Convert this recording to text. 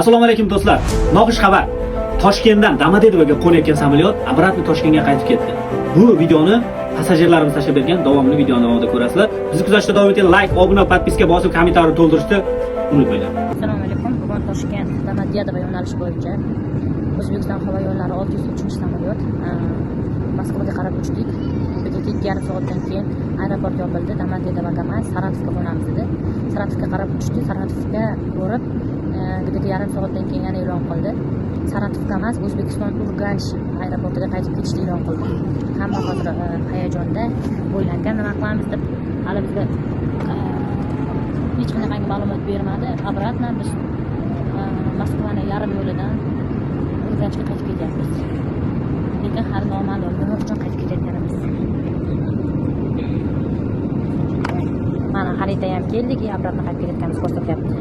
Assalomu alaykum do'stlar. Noxush xabar. Toshkentdan Domodedovoga qo'nayotgan samolyot обратно Toshkentga qaytib ketdi. Bu videoni passajirlarimiz tashlab bergan davomli videoni davomida ko'rasizlar. Bizni kuzatishda davom eting, like, obuna, podpiska bosib, kommentar to'ldirishni unutmanglar. Assalomu alaykum. Bugun Toshkent Domodedovo yo'nalishi bo'yicha O'zbekiston havo yo'llari 603 samolyot Moskvaga qarab uchdik. Bizga 2,5 soatdan keyin aeroport yopildi. Domodedovoga emas, Saratovga qo'namiz dedi. Saratovga qarab uchdi. Saratovga borib, bizga yarim soatdan keyin yana e'lon qildi. Saratovga emas, O'zbekiston Urganch aeroportiga qaytib ketishni e'lon qildi. Hamma hozir hayajonda o'ylangan, nima qilamiz deb hali bizga hech qanday ma'lumot bermadi. Обратно biz Moskvani yarim yo'lidan Urganchga qaytib ketyapmiz. Lekin har noma'lum nima uchun qaytib ketayotganimiz. Mana xarita ham keldik, обратно qaytib ketayotganimiz ko'rsatyapti.